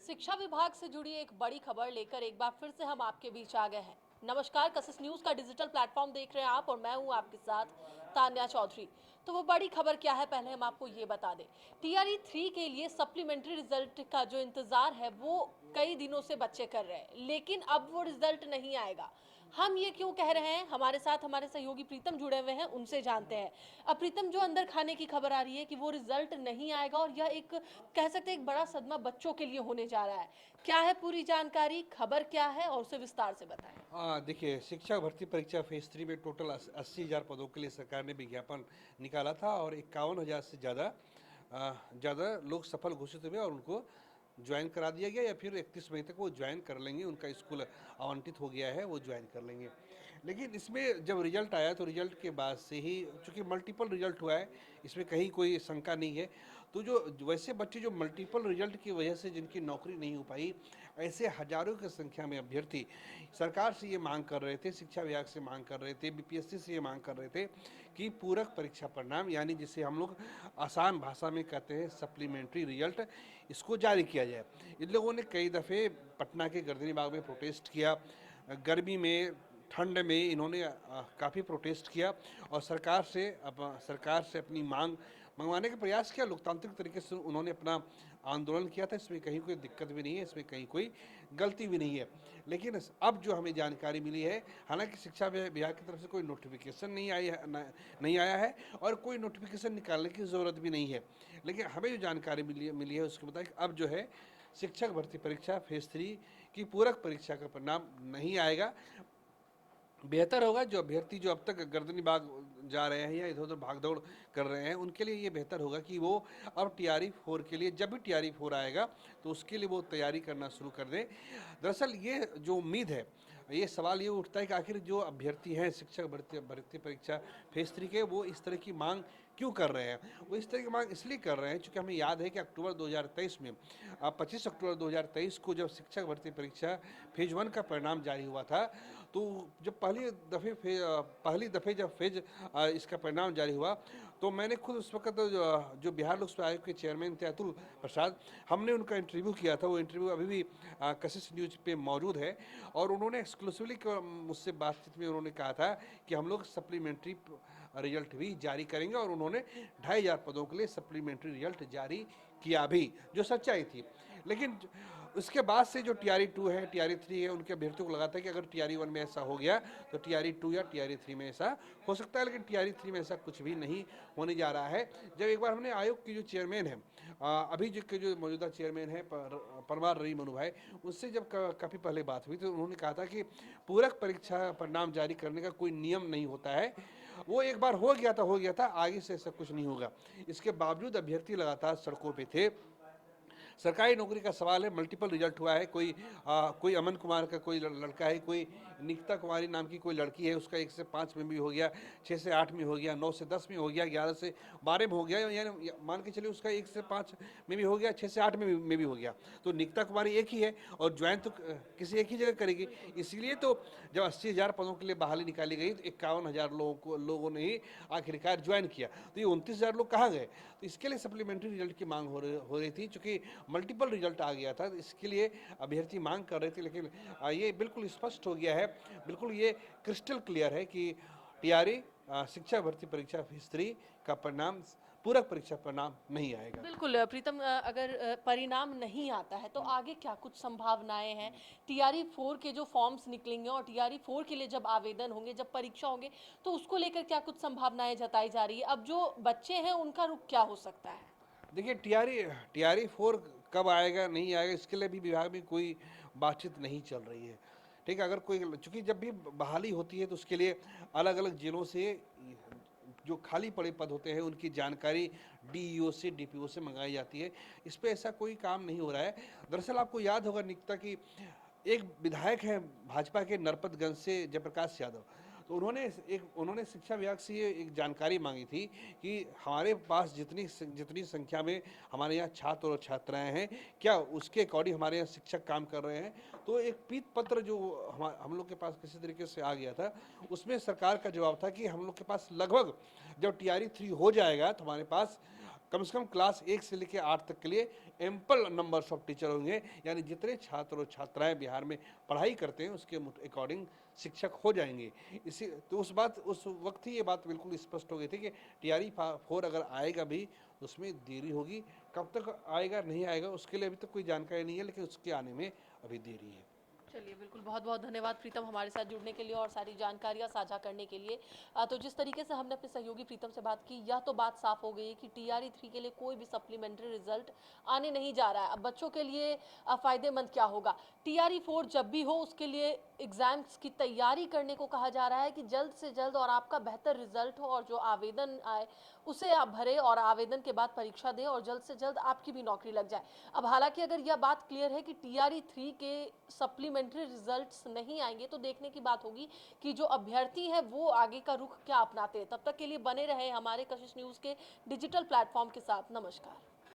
शिक्षा विभाग से जुड़ी एक बड़ी खबर लेकर एक बार फिर से हम आपके बीच आ गए हैं। नमस्कार, कसस न्यूज का डिजिटल प्लेटफॉर्म देख रहे हैं आप और मैं हूं आपके साथ तान्या चौधरी। तो वो बड़ी खबर क्या है, पहले हम आपको ये बता दें। टीआरई 3 के लिए सप्लीमेंट्री रिजल्ट का जो इंतजार है वो कई दिनों से बच्चे कर रहे हैं, लेकिन अब वो रिजल्ट नहीं आएगा। हम ये क्यों कह रहे हैं, हमारे साथ हमारे सहयोगी प्रीतम जुड़े हुए हैं, उनसे जानते हैं। अब प्रीतम, जो अंदर खाने की खबर आ रही है कि वो रिजल्ट नहीं आएगा और यह एक कह सकते हैं एक बड़ा सदमा बच्चों के लिए होने जा रहा है, क्या है पूरी जानकारी, खबर क्या है और उसे विस्तार से बताएं। देखिए, शिक्षक भर्ती परीक्षा फेज 3 में टोटल 80,000 पदों के लिए सरकार ने विज्ञापन निकाला था और 51,000 से ज़्यादा लोग सफल घोषित हुए और उनको ज्वाइन करा दिया गया या फिर 31 मई तक वो ज्वाइन कर लेंगे। उनका स्कूल आवंटित हो गया है, वो ज्वाइन कर लेंगे। लेकिन इसमें जब रिजल्ट आया तो रिजल्ट के बाद से ही, चूँकि मल्टीपल रिजल्ट हुआ है, इसमें कहीं कोई शंका नहीं है। तो जो वैसे बच्चे जो मल्टीपल रिजल्ट की वजह से जिनकी नौकरी नहीं हो पाई, ऐसे हजारों की संख्या में अभ्यर्थी सरकार से ये मांग कर रहे थे, शिक्षा विभाग से मांग कर रहे थे, बीपीएससी से ये मांग कर रहे थे कि पूरक परीक्षा परिणाम, यानी जिसे हम लोग आसान भाषा में कहते हैं सप्लीमेंट्री रिजल्ट, इसको जारी किया जाए। इन लोगों ने कई दफ़े पटना के गर्दनी बाग में प्रोटेस्ट किया, गर्मी में, ठंड में इन्होंने काफ़ी प्रोटेस्ट किया और सरकार से अपनी मांग मंगवाने का प्रयास किया। लोकतांत्रिक तरीके से उन्होंने अपना आंदोलन किया था। इसमें कहीं कोई दिक्कत भी नहीं है, इसमें कहीं कोई गलती भी नहीं है। लेकिन अब जो हमें जानकारी मिली है, हालांकि शिक्षा विभाग की तरफ से कोई नोटिफिकेशन नहीं आया है और कोई नोटिफिकेशन निकालने की ज़रूरत भी नहीं है, लेकिन हमें जो जानकारी मिली है उसके मुताबिक अब जो है शिक्षक भर्ती परीक्षा फेज 3 की पूरक परीक्षा का परिणाम नहीं आएगा। बेहतर होगा जो अभ्यर्थी जो अब तक गर्दनी बाग जा रहे हैं या इधर उधर भागदौड़ कर रहे हैं, उनके लिए ये बेहतर होगा कि वो अब टीआरई 4 के लिए, जब भी टीआरई 4 आएगा तो उसके लिए वो तैयारी करना शुरू कर दें। दरअसल ये जो उम्मीद है, ये सवाल ये उठता है कि आखिर जो अभ्यर्थी हैं शिक्षक भर्ती परीक्षा फेज 3 के, वो इस तरह की मांग क्यों कर रहे हैं। वो इस तरह की मांग इसलिए कर रहे हैं क्योंकि हमें याद है कि अक्टूबर 2023 में 25 अक्टूबर 2023 को जब शिक्षक भर्ती परीक्षा फेज 1 का परिणाम जारी हुआ था, तो जब पहली दफ़े जब इसका परिणाम जारी हुआ, तो मैंने खुद उस वक्त जो बिहार लोक सेवा आयोग के चेयरमैन थे अतुल प्रसाद, हमने उनका इंटरव्यू किया था। वो इंटरव्यू अभी भी कशिश न्यूज पे मौजूद है और उन्होंने एक्सक्लूसिवली मुझसे बातचीत में उन्होंने कहा था कि हम लोग सप्लीमेंट्री रिजल्ट भी जारी करेंगे और उन्होंने 2,500 पदों के लिए सप्लीमेंट्री रिजल्ट जारी किया भी, जो सच्चाई थी। लेकिन उसके बाद से जो टीआरई 2 है, टीआरई 3 है, उनके अभ्यर्थियों को लगा था कि अगर टीआरई 1 में ऐसा हो गया तो टीआरई 2 या टीआरई 3 में ऐसा हो सकता है, लेकिन टीआरई 3 में ऐसा कुछ भी नहीं होने जा रहा है। जब एक बार हमने आयोग की जो चेयरमैन है, अभी जो मौजूदा चेयरमैन है परमार रवि मनु भाई, उससे जब काफ़ी पहले बात हुई तो उन्होंने कहा था कि पूरक परीक्षा परिणाम जारी करने का कोई नियम नहीं होता है, वो एक बार हो गया था, आगे से ऐसा कुछ नहीं होगा। इसके बावजूद अभ्यर्थी लगातार सड़कों पे थे। सरकारी नौकरी का सवाल है, मल्टीपल रिजल्ट हुआ है, कोई अमन कुमार का कोई लड़का है, कोई निकिता कुमारी नाम की कोई लड़की है, उसका 1 से 5 में भी हो गया, 6 से 8 में हो गया, 9 से 10 में हो गया, 11 से 12 में हो गया, यानी मान के चलिए उसका 1 से 5 में भी हो गया, 6 से 8 में भी हो गया। तो निकिता कुमारी एक ही है और ज्वाइन तो किसी एक ही जगह करेगी। इसीलिए तो जब 80,000 पदों के लिए बहाली निकाली गई तो 51,000 लोगों ने ही आखिरकार ज्वाइन किया। तो ये 29,000 लोग कहाँ गए? तो इसके लिए सप्लीमेंट्री रिजल्ट की मांग हो रही थी, चूँकि मल्टीपल रिजल्ट आ गया था, इसके लिए अभ्यर्थी मांग कर रहे थे। लेकिन ये बिल्कुल स्पष्ट हो गया है, बिल्कुल ये क्रिस्टल क्लियर है कि टीआरई शिक्षा भर्ती परीक्षा फेज 3 का परिणाम, पूरक परीक्षा परिणाम नहीं आएगा। बिल्कुल प्रीतम, अगर परिणाम नहीं आता है तो आगे क्या कुछ संभावनाएं हैं? टीआरई 4 के जो फॉर्म्स निकलेंगे और टीआरई 4 के लिए जब आवेदन होंगे, जब परीक्षा होंगे, तो उसको लेकर क्या कुछ संभावनाएं जताई जा रही है? अब जो बच्चे हैं उनका रुख क्या हो सकता है? देखिए, टीआरई 4 कब आएगा नहीं आएगा, इसके लिए भी विभाग में कोई बातचीत नहीं चल रही है। ठीक है, अगर कोई, चूंकि जब भी बहाली होती है तो उसके लिए अलग अलग जिलों से जो खाली पड़े पद होते हैं उनकी जानकारी डीईओ से, डीपीओ से मंगाई जाती है। इस पर ऐसा कोई काम नहीं हो रहा है। दरअसल आपको याद होगा निकिता की, एक विधायक है भाजपा के नरपतगंज से, जयप्रकाश यादव, तो उन्होंने शिक्षा विभाग से ये एक जानकारी मांगी थी कि हमारे पास जितनी संख्या में हमारे यहाँ छात्र और छात्राएं हैं, क्या उसके अकॉर्डिंग हमारे यहाँ शिक्षक काम कर रहे हैं। तो एक पीत पत्र जो हम लोग के पास किसी तरीके से आ गया था, उसमें सरकार का जवाब था कि हम लोग के पास लगभग, जब टीआरई 3 हो जाएगा तो हमारे पास कम से कम क्लास 1 से लेकर 8 तक के लिए एम्पल नंबर्स ऑफ टीचर होंगे, यानी जितने छात्र और छात्राएं बिहार में पढ़ाई करते हैं उसके अकॉर्डिंग शिक्षक हो जाएंगे। इसी तो उस वक्त ही ये बात बिल्कुल स्पष्ट हो गई थी कि टीआरई 4 अगर आएगा भी उसमें देरी होगी। कब तक आएगा नहीं आएगा उसके लिए अभी तक कोई जानकारी नहीं है, लेकिन उसके आने में अभी देरी है। चलिए, बिल्कुल बहुत बहुत धन्यवाद प्रीतम हमारे साथ जुड़ने के लिए और सारी जानकारियां साझा करने के लिए। तो जिस तरीके से हमने अपने सहयोगी प्रीतम से बात की, यह तो बात साफ हो गई है कि टीआरई 3 के लिए कोई भी सप्लीमेंट्री रिजल्ट आने नहीं जा रहा है। अब बच्चों के लिए फायदेमंद क्या होगा, टीआरई 4 जब भी हो उसके लिए एग्जाम्स की तैयारी करने को कहा जा रहा है कि जल्द से जल्द और आपका बेहतर रिजल्ट हो और जो आवेदन आए उसे आप भरें और आवेदन के बाद परीक्षा दें और जल्द से जल्द आपकी भी नौकरी लग जाए। अब हालांकि अगर यह बात क्लियर है कि टीआरई 3 के सप्लीमेंट्री रिजल्ट्स नहीं आएंगे तो देखने की बात होगी कि जो अभ्यर्थी है वो आगे का रुख क्या अपनाते हैं। तब तक के लिए बने रहे हमारे कशिश न्यूज़ के डिजिटल प्लेटफॉर्म के साथ। नमस्कार।